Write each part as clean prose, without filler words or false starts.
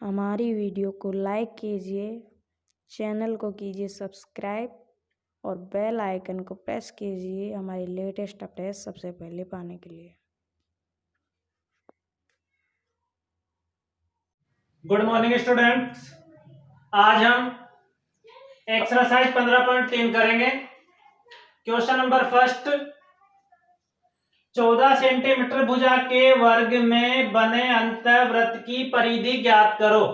हमारी वीडियो को लाइक कीजिए, चैनल को कीजिए सब्सक्राइब और बेल आइकन को प्रेस कीजिए हमारी लेटेस्ट अपडेट सबसे पहले पाने के लिए। गुड मॉर्निंग स्टूडेंट्स, आज हम एक्सरसाइज 15.3 करेंगे। क्वेश्चन नंबर फर्स्ट, 14 सेंटीमीटर भुजा के वर्ग में बने अंतःवृत्त की परिधि ज्ञात करो।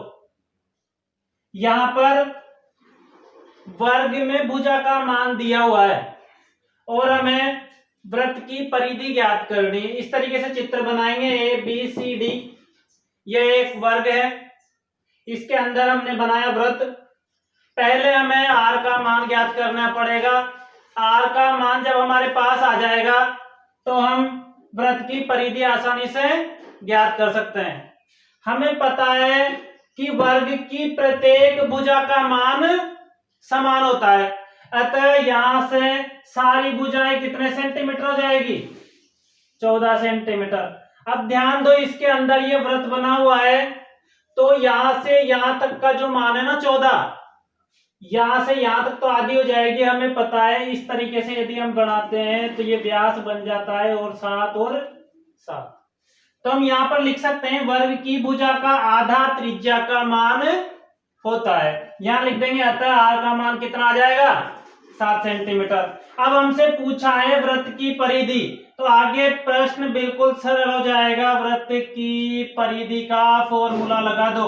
यहां पर वर्ग में भुजा का मान दिया हुआ है और हमें वृत्त की परिधि ज्ञात करनी है। इस तरीके से चित्र बनाएंगे ए बी सी डी। यह एक वर्ग है, इसके अंदर हमने बनाया वृत्त। पहले हमें आर का मान ज्ञात करना पड़ेगा। आर का मान जब हमारे पास आ जाएगा तो हम वृत्त की परिधि आसानी से ज्ञात कर सकते हैं। हमें पता है कि वर्ग की प्रत्येक भुजा का मान समान होता है, अतः यहां से सारी भुजाएं कितने सेंटीमीटर हो जाएगी? 14 सेंटीमीटर। अब ध्यान दो, इसके अंदर ये वृत्त बना हुआ है तो यहां से यहां तक का जो मान है ना 14, यहां से यहां तक तो आधी हो जाएगी, हमें पता है। इस तरीके से यदि हम बनाते हैं तो ये व्यास बन जाता है और 7 और 7। तो हम यहां पर लिख सकते हैं वर्ग की भुजा का आधा त्रिज्या का मान होता है। यहां लिख देंगे, अतः आर का मान कितना आ जाएगा? 7 सेंटीमीटर। अब हमसे पूछा है वृत्त की परिधि, तो आगे प्रश्न बिल्कुल सरल हो जाएगा। वृत्त की परिधि का फॉर्मूला लगा दो।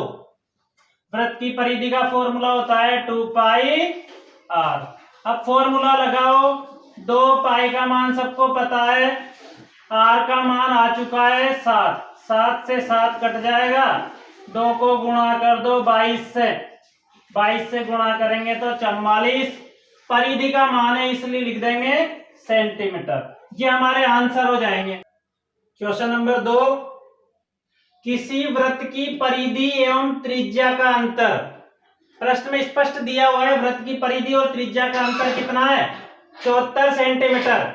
वृत्त की परिधि का फॉर्मूला होता है 2 पाई आर। अब फॉर्मूला लगाओ। 2 पाई का मान सबको पता है, आर का मान आ चुका है 7। 7 से 7 कट जाएगा, 2 को गुणा कर दो 22 से। 22 से गुणा करेंगे तो 44। परिधि का मान है इसलिए लिख देंगे सेंटीमीटर। ये हमारे आंसर हो जाएंगे। क्वेश्चन नंबर 2, किसी वृत्त की परिधि एवं त्रिज्या का अंतर। प्रश्न में स्पष्ट दिया हुआ है वृत्त की परिधि और त्रिज्या का अंतर कितना है? 74 सेंटीमीटर।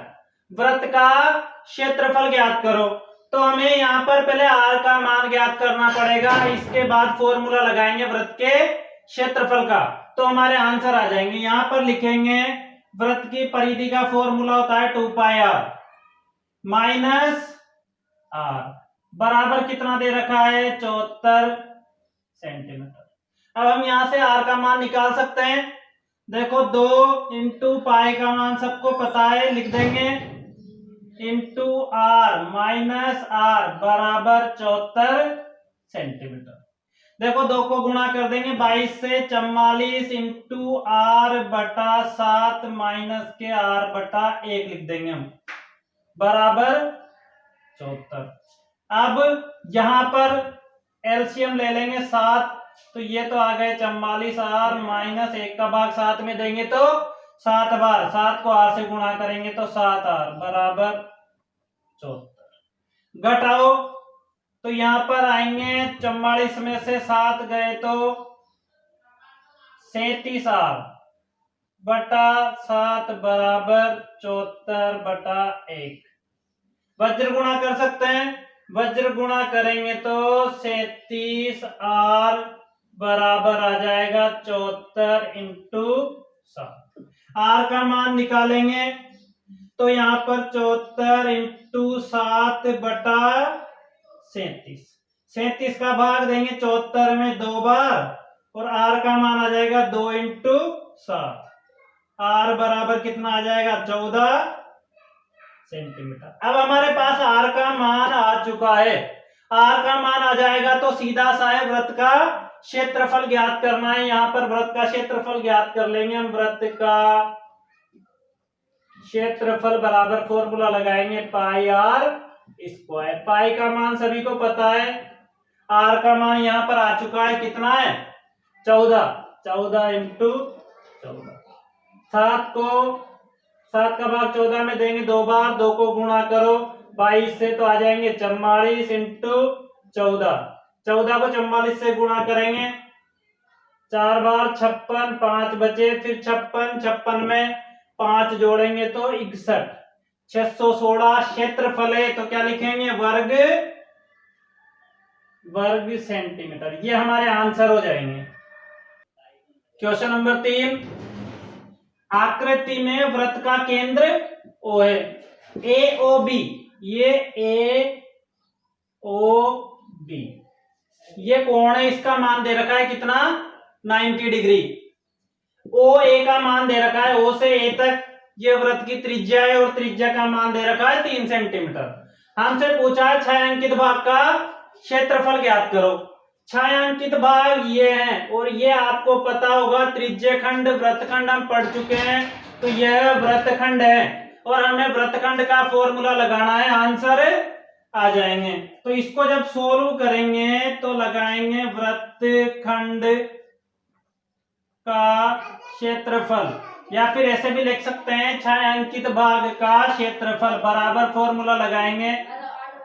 वृत्त का क्षेत्रफल ज्ञात करो। तो हमें यहाँ पर पहले आर का मान ज्ञात करना पड़ेगा, इसके बाद फॉर्मूला लगाएंगे वृत्त के क्षेत्रफल का, तो हमारे आंसर आ जाएंगे। यहां पर लिखेंगे वृत्त की परिधि का फॉर्मूला होता है 2 पाई आर माइनस आर बराबर कितना दे रखा है? 74 सेंटीमीटर। अब हम यहां से आर का मान निकाल सकते हैं। देखो 2 इंटू पाई का मान सबको पता है, लिख देंगे इंटू आर माइनस आर बराबर 74 सेंटीमीटर। देखो 2 को गुणा कर देंगे 22 से, 44 इंटू आर बटा 7 माइनस के आर बटा 1 लिख देंगे हम, बराबर 74। अब यहां पर एलसीएम ले लेंगे 7, तो ये तो आ गए 44 आर माइनस 1 का भाग 7 में देंगे तो 7 बार, 7 को आर से गुणा करेंगे तो 7 आर बराबर 74। घटाओ तो यहां पर आएंगे 44 में से 7 गए तो 37 आर बटा 7 बराबर 74 बटा 1। वज्र गुणा कर सकते हैं, वज्र गुणा करेंगे तो 37 आर बराबर आ जाएगा 74 इंटू 7। आर का मान निकालेंगे तो यहां पर 74 इंटू 7 बटा 37। 37 का भाग देंगे 74 में 2 बार और आर का मान आ जाएगा 2 इंटू 7। आर बराबर कितना आ जाएगा? 14 सेंटीमीटर। अब हमारे पास आर का मान आ चुका है। आर का मान आ जाएगा तो सीधा सा है वृत्त का क्षेत्रफल ज्ञात करना है। यहां पर वृत्त का क्षेत्रफल ज्ञात कर लेंगे हम। वृत्त का क्षेत्रफल बराबर फॉर्मूला लगाएंगे पाई आर स्क्वायर। पाई का मान सभी को पता है, आर का मान यहां पर आ चुका है, कितना है? 14। 14 इंटू 14। 7 का भाग 14 में देंगे 2 बार, 2 को गुणा करो 22 से तो आ जाएंगे 44 इंटू 14। 14 को 44 से गुणा करेंगे 4 बार 56, 5 बचे, फिर 56, 56 में 5 जोड़ेंगे तो 61। 616 क्षेत्रफल है तो क्या लिखेंगे? वर्ग वर्ग सेंटीमीटर। ये हमारे आंसर हो जाएंगे। क्वेश्चन नंबर 3, आकृति में वृत्त का केंद्र O है, ए ओ बी, ये ए ओ बी, ये कोण है, इसका मान दे रखा है कितना, 90 डिग्री। ओ ए का मान दे रखा है, ओ से ए तक ये वृत्त की त्रिज्या है और त्रिज्या का मान दे रखा है 3 सेंटीमीटर। हमसे पूछा है छायांकित भाग का क्षेत्रफल ज्ञात करो। छायांकित भाग ये है और ये आपको पता होगा, त्रिज्य खंड वृत्तखंड हम पढ़ चुके हैं, तो यह वृत्तखंड है और हमें वृत्तखंड का फॉर्मूला लगाना है, आंसर आ जाएंगे। तो इसको जब सोल्व करेंगे तो लगाएंगे वृत्तखंड का क्षेत्रफल, या फिर ऐसे भी लिख सकते हैं छायांकित भाग का क्षेत्रफल बराबर फॉर्मूला लगाएंगे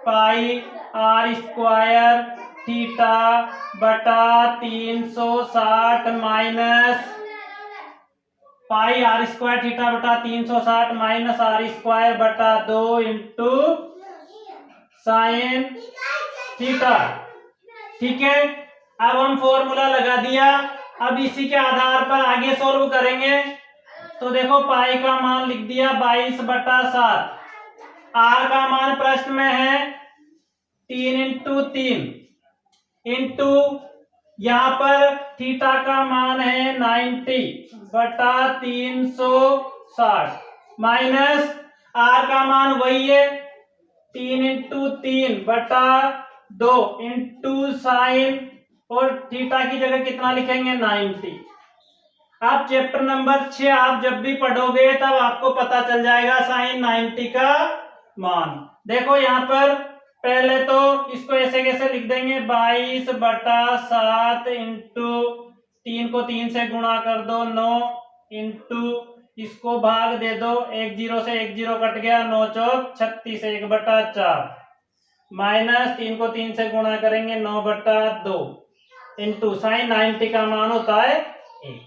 पाई आर स्क्वायर थीटा बटा 360 minus pi r square theta बटा 360 माइनस आर स्क्वायर बटा 2 इंटू साइन थीटा। ठीक है, अब हम फॉर्मूला लगा दिया। अब इसी के आधार पर आगे सोल्व करेंगे। तो देखो पाई का मान लिख दिया 22/7, आर का मान प्रश्न में है 3 इंटू 3 इंटू यहाँ पर थीटा का मान है 90/360 माइनस आर का मान वही है 3 इंटू 3/2 इंटू साइन और थीटा की जगह कितना लिखेंगे 90। आप चैप्टर नंबर 6 आप जब भी पढ़ोगे तब आपको पता चल जाएगा साइन 90 का मान। देखो यहाँ पर पहले तो इसको ऐसे कैसे लिख देंगे 22/7 इंटू 3 को 3 से गुणा कर दो 9 इंटू इसको भाग दे दो, 1 0 से 1 0 कट गया, 9 चौक 36 1/4 माइनस 3 को 3 से गुणा करेंगे 9/2 इंटू साइन 90 का मान होता है 1।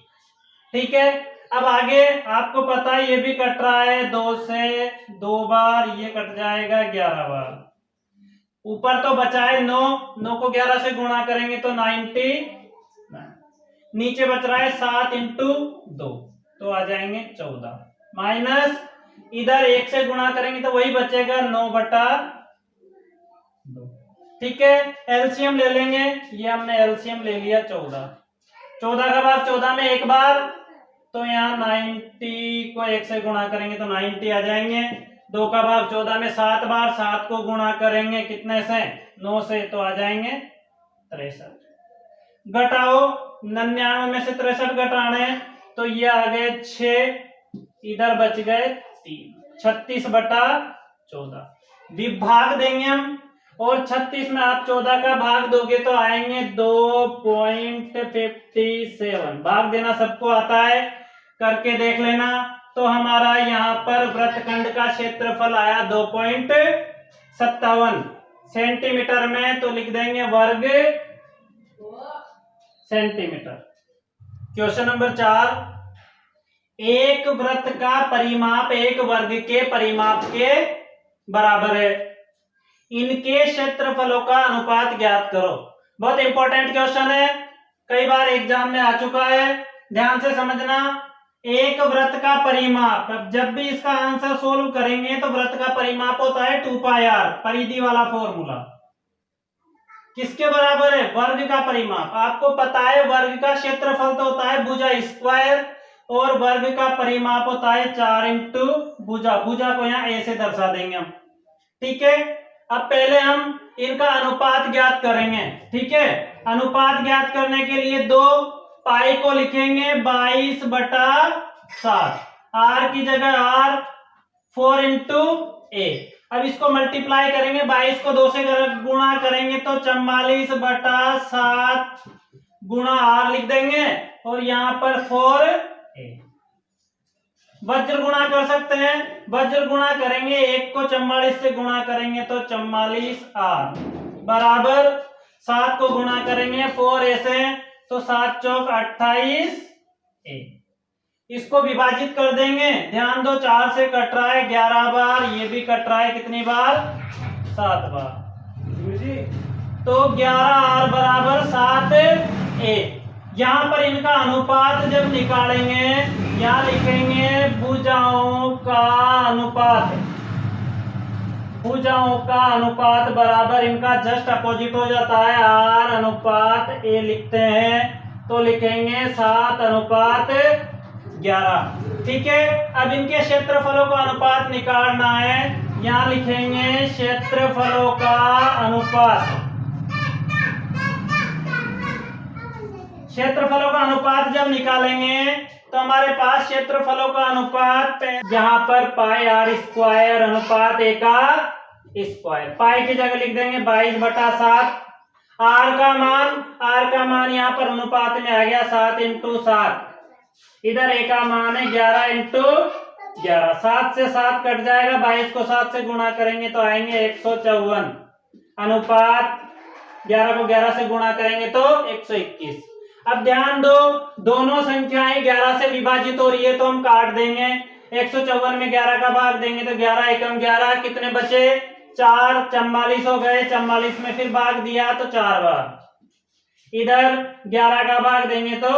ठीक है, अब आगे आपको पता है ये भी कट रहा है 2 से 2 बार, ये कट जाएगा 11 बार। ऊपर तो बचा है 9 को 11 से गुणा करेंगे तो 90, नीचे बच रहा है 7 इंटू 2 तो आ जाएंगे 14 माइनस इधर 1 से गुणा करेंगे तो वही बचेगा 9/2। ठीक है, एलसीएम ले लेंगे, ये हमने एलसीएम ले लिया 14 का भाग 14 में एक बार, तो यहाँ 90 को 1 से गुणा करेंगे तो 90 आ जाएंगे। 2 का भाग 14 में 7 बार, 7 को गुणा करेंगे कितने से 9 से तो आ जाएंगे 63। घटाओ 99 में से 63 घटाने तो ये आ गए 6, इधर बच गए 3, 36/14 विभाग देंगे हम, और 36 में आप 14 का भाग दोगे तो आएंगे 2.57। भाग देना सबको आता है, करके देख लेना। तो हमारा यहाँ पर वृत्तखंड का क्षेत्रफल आया 2.57 सेंटीमीटर में, तो लिख देंगे वर्ग सेंटीमीटर। क्वेश्चन नंबर 4, एक वृत्त का परिमाप एक वर्ग के परिमाप के बराबर है, इनके क्षेत्रफलों का अनुपात ज्ञात करो। बहुत इंपॉर्टेंट क्वेश्चन है, कई बार एग्जाम में आ चुका है, ध्यान से समझना। एक वृत्त का परिमाप, जब भी इसका आंसर सोल्व करेंगे तो वृत्त का परिमाप होता है 2πr, परिधि वाला फॉर्मूला। किसके बराबर है, वर्ग का परिमाप। आपको पता है वर्ग का क्षेत्रफल तो होता है भुजा स्क्वायर और वर्ग का परिमाप होता है 4 इंटू भुजा। भुजा को यहाँ ए से दर्शा देंगे हम। ठीक है, अब पहले हम इनका अनुपात ज्ञात करेंगे। ठीक है, अनुपात ज्ञात करने के लिए 2 पाई को लिखेंगे 22/7, आर की जगह आर 4 इंटू ए। अब इसको मल्टीप्लाई करेंगे, 22 को 2 से गुणा करेंगे तो 44/7 गुणा आर लिख देंगे और यहाँ पर 4 ए। वज्र गुणा कर सकते हैं, वज्र गुणा करेंगे 1 को 44 से गुणा करेंगे तो 44r बराबर 7 को गुणा करेंगे 4a से तो 7 चौक 28a। इसको विभाजित कर देंगे, ध्यान दो 4 से कट रहा है 11 बार, ये भी कट रहा है कितनी बार 7 बार। तो 11R बराबर 7A। यहाँ पर इनका अनुपात जब निकालेंगे, यहाँ लिखेंगे भुजाओं का अनुपात। भुजाओं का अनुपात बराबर इनका जस्ट अपोजिट हो जाता है, R अनुपात A लिखते हैं तो लिखेंगे 7:11। ठीक है, अब इनके क्षेत्रफलों का अनुपात निकालना है। यहाँ लिखेंगे क्षेत्रफलों का अनुपात। क्षेत्रफलों का अनुपात जब निकालेंगे तो हमारे पास क्षेत्रफलों का अनुपात यहाँ पर पाई R स्क्वायर अनुपात A का स्क्वायर। पाई की जगह लिख देंगे 22/7। R का मान यहाँ पर अनुपात में आ गया 7 × 7। इधर A का मान है 11 × 11। 7 से 7 कट जाएगा, 22 को 7 से गुणा करेंगे तो आएंगे 154 अनुपात 11 को 11 से गुणा करेंगे तो 121। अब ध्यान दो, दोनों संख्याएं 11 से विभाजित हो रही है तो हम काट देंगे। 154 में 11 का भाग देंगे तो 11 एकम 11, कितने बचे 4, 44 हो गए। 44 में फिर भाग दिया तो 4 बार। इधर 11 का भाग देंगे तो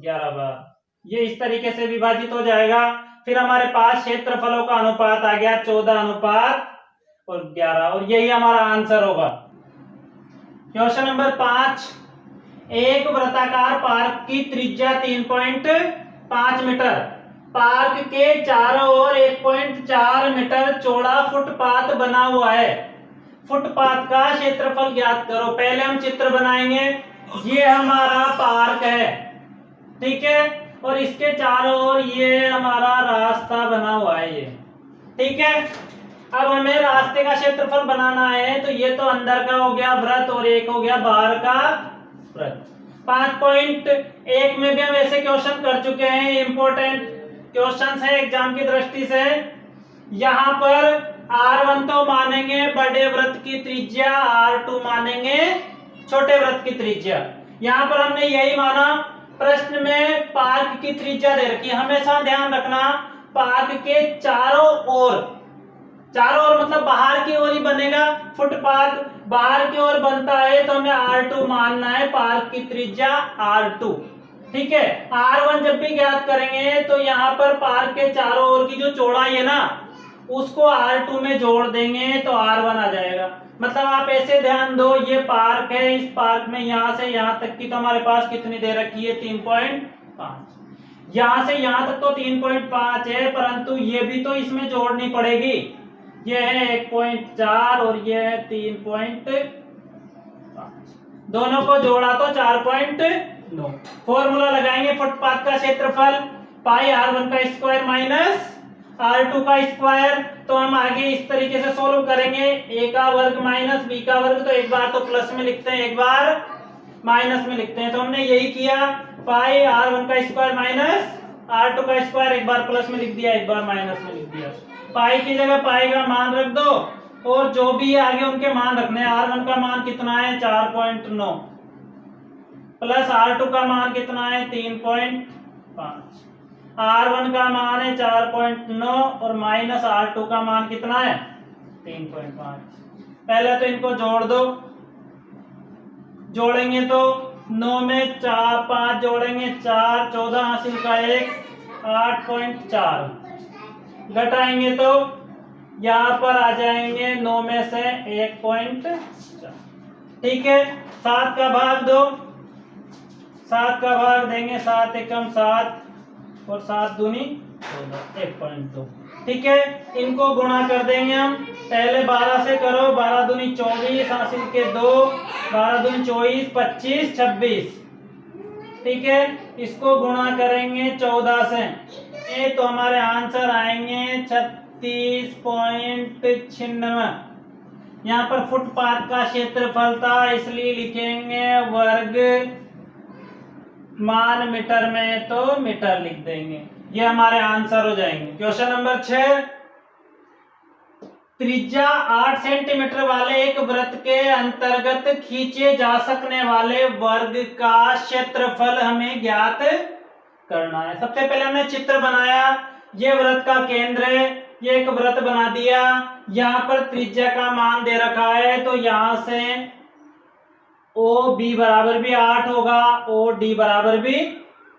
11 बार। ये इस तरीके से विभाजित हो जाएगा। फिर हमारे पास क्षेत्रफलों का अनुपात आ गया 14:11 और यही हमारा आंसर होगा। क्वेश्चन नंबर 5, एक वृत्ताकार पार्क की त्रिज्या 3.5 मीटर, पार्क के चारों ओर 1.4 मीटर चौड़ा फुटपाथ बना हुआ है। फुटपाथ का क्षेत्रफल ज्ञात करो। पहले हम चित्र बनाएंगे। ये हमारा पार्क है, ठीक है, और इसके चारों ओर ये हमारा रास्ता बना हुआ है, ये ठीक है। अब हमें रास्ते का क्षेत्रफल बनाना है तो ये तो अंदर का हो गया वृत्त और एक हो गया बाहर का वृत्त। 5.1 में भी हम ऐसे क्वेश्चन कर चुके हैं, इंपॉर्टेंट क्वेश्चन है एग्जाम की दृष्टि से। यहाँ पर R1 तो मानेंगे बड़े वृत्त की त्रिज्या, R2 मानेंगे छोटे वृत्त की त्रिज्या। यहाँ पर हमने यही माना। प्रश्न में पार्क की त्रिज्या दे रखी है, हमेशा ध्यान रखना पार्क के चारों ओर मतलब बाहर की ओर ही बनेगा। फुटपाथ बाहर की ओर बनता है तो हमें R2 मानना है, पार्क की त्रिज्या R2, ठीक है। R1 जब भी ज्ञात करेंगे तो यहाँ पर पार्क के चारों ओर की जो चौड़ाई है ना उसको R2 में जोड़ देंगे तो R1 आ जाएगा। मतलब आप ऐसे ध्यान दो, ये पार्क है, इस पार्क में यहाँ से यहाँ तक की तो हमारे पास कितनी दे रखी है 3.5। यहाँ से यहाँ तक तो 3.5 है, परंतु ये भी तो इसमें जोड़नी पड़ेगी। ये है 1.4 और ये है 3.5, दोनों को जोड़ा तो 4.9। फॉर्मूला लगाएंगे फुटपाथ का क्षेत्रफल पाई R1 का स्क्वायर माइनस R2 का स्क्वायर। तो हम आगे इस तरीके से सोल्व करेंगे, A का वर्ग माइनस B का वर्ग, तो एक बार तो प्लस में लिखते हैं एक बार माइनस में लिखते हैं। तो हमने यही किया, पाई R1 का स्क्वायर माइनस R2 का स्क्वायर, एक बार प्लस में लिख दिया एक बार माइनस में लिख दिया। पाई की जगह पाई का मान रख दो और जो भी आगे उनके मान रखने हैं। R1 का मान कितना है 4.9 प्लस R2 का मान कितना है 3.5। R1 का मान है 4.9 और माइनस R2 का मान कितना है 3.5। पहले तो इनको जोड़ दो, जोड़ेंगे तो 9 में 4 5 जोड़ेंगे 4, 14 हासिल का 1, 8.4 घटाएंगे तो यहाँ पर आ जाएंगे 9 में से 1.4, ठीक है। 7 का भाग दो, 7 का भाग देंगे 7 एकम 7 और 7 दूनी 1.2, ठीक है। इनको गुणा कर देंगे हम, पहले 12 से करो, 12 दूनी 24 हासिल के 2, 12 दूनी 24 25 26, ठीक है। इसको गुणा करेंगे 14 से, तो हमारे आंसर आएंगे 36.96। यहाँ पर फुटपाथ का क्षेत्रफल था इसलिए लिखेंगे वर्ग, मान मीटर में तो मीटर लिख देंगे। ये हमारे आंसर हो जाएंगे। क्वेश्चन नंबर 6, त्रिज्या 8 सेंटीमीटर वाले एक वृत्त के अंतर्गत खींचे जा सकने वाले वर्ग का क्षेत्रफल हमें ज्ञात करना है। सबसे पहले हमने चित्र बनाया, ये वृत्त का केंद्र है, ये एक वृत्त बना दिया, यहाँ पर त्रिज्या का मान दे रखा है तो यहाँ से ओ बी बराबर भी 8 होगा, ओ डी बराबर भी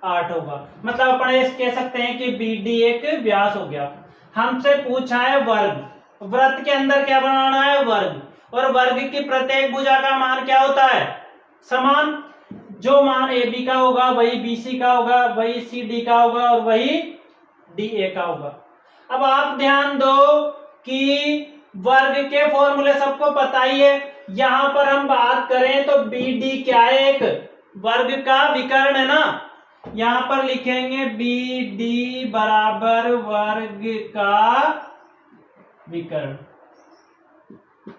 8 होगा। मतलब अपन ये कह सकते हैं कि बी डी एक व्यास हो गया। हमसे पूछा है वर्ग, वृत्त के अंदर क्या बनाना है, वर्ग, और वर्ग की प्रत्येक भुजा का मान क्या होता है, समान। जो मान ए बी का होगा वही बी सी का होगा, वही सी डी का होगा और वही डी ए का होगा। अब आप ध्यान दो कि वर्ग के फॉर्मूले सबको पता ही है। यहां पर हम बात करें तो बी डी क्या है, एक वर्ग का विकर्ण है ना। यहां पर लिखेंगे बी डी बराबर वर्ग का विकर्ण।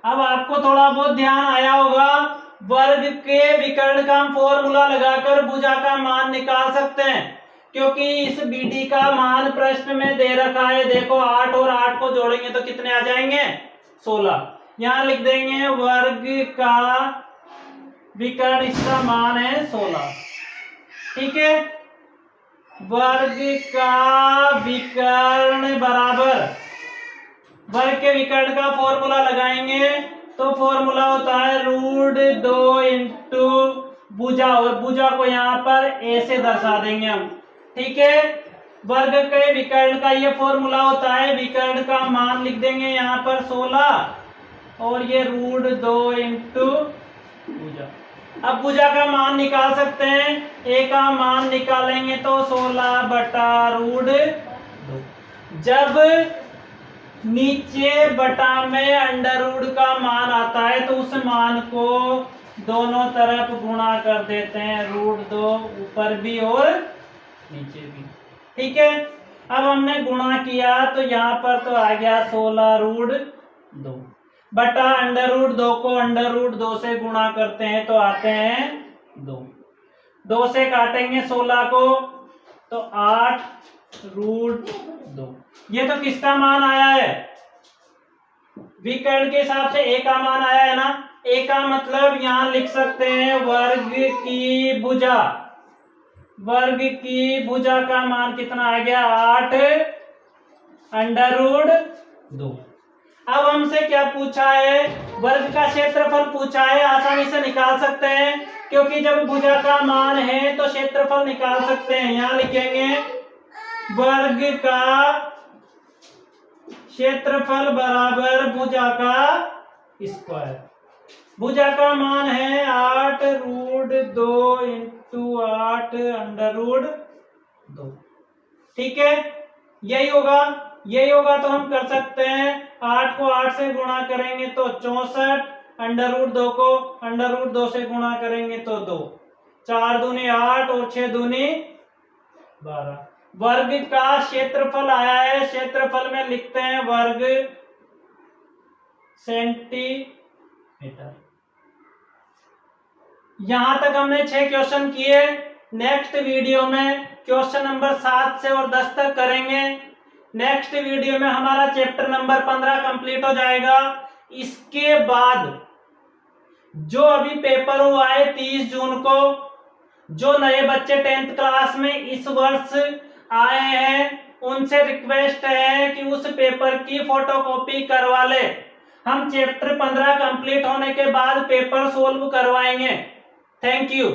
अब आपको थोड़ा बहुत ध्यान आया होगा, वर्ग के विकर्ण का हम फॉर्मूला लगाकर भुजा का मान निकाल सकते हैं, क्योंकि इस BD का मान प्रश्न में दे रखा है। देखो 8 और 8 को जोड़ेंगे तो कितने आ जाएंगे, 16। यहां लिख देंगे वर्ग का विकर्ण, इसका मान है 16। ठीक है, वर्ग का विकर्ण बराबर, वर्ग के विकर्ण का फॉर्मूला लगाएंगे तो फॉर्मूला होता है √2 इंटू भुजा, और भुजा को यहाँ पर ए से दर्शा देंगे हम। ठीक है, वर्ग के विकर्ण का ये फॉर्मूला होता है। विकर्ण का मान लिख देंगे यहाँ पर 16 और ये √2 इंटू भुजा। अब भुजा का मान निकाल सकते हैं, ए का मान निकालेंगे तो 16 बटा √2। जब नीचे बटा में अंडर रूट का मान आता है तो उस मान को दोनों तरफ गुणा कर देते हैं, √2 ऊपर भी और नीचे भी। ठीक है, अब हमने गुणा किया तो यहाँ पर तो आ गया 16 √2 बटा अंडर रूट 2 को अंडर रूट 2 से गुणा करते हैं तो आते हैं 2। 2 से काटेंगे 16 को तो 8 √2। ये तो किसका मान आया है, विकर्ण के हिसाब से ए का मान आया है ना। ए का मतलब यहां लिख सकते हैं वर्ग की भुजा, वर्ग की भुजा का मान कितना आ गया, 8 अंडर रूट 2। अब हमसे क्या पूछा है, वर्ग का क्षेत्रफल पूछा है। आसानी से निकाल सकते हैं, क्योंकि जब भुजा का मान है तो क्षेत्रफल निकाल सकते हैं। यहां लिखेंगे वर्ग का क्षेत्रफल बराबर भुजा का स्क्वायर। भुजा का मान है 8 √2 इंटू 8 अंडर रूट 2। ठीक है, यही होगा, यही होगा तो हम कर सकते हैं। 8 को 8 से गुणा करेंगे तो 64, अंडर रूट 2 को अंडर रूट 2 से गुणा करेंगे तो 2। 4 दूनी 8 और 6 दूनी 12। वर्ग का क्षेत्रफल आया है, क्षेत्रफल में लिखते हैं वर्ग सेंटीमीटर। यहां तक हमने 6 क्वेश्चन किए। नेक्स्ट वीडियो में क्वेश्चन नंबर 7 से और 10 तक करेंगे। नेक्स्ट वीडियो में हमारा चैप्टर नंबर 15 कंप्लीट हो जाएगा। इसके बाद जो अभी पेपर हुआ है 30 जून को, जो नए बच्चे 10th क्लास में इस वर्ष आए हैं उनसे रिक्वेस्ट है कि उस पेपर की फोटोकॉपी करवा ले। हम चैप्टर 15 कंप्लीट होने के बाद पेपर सोल्व करवाएंगे। Thank you.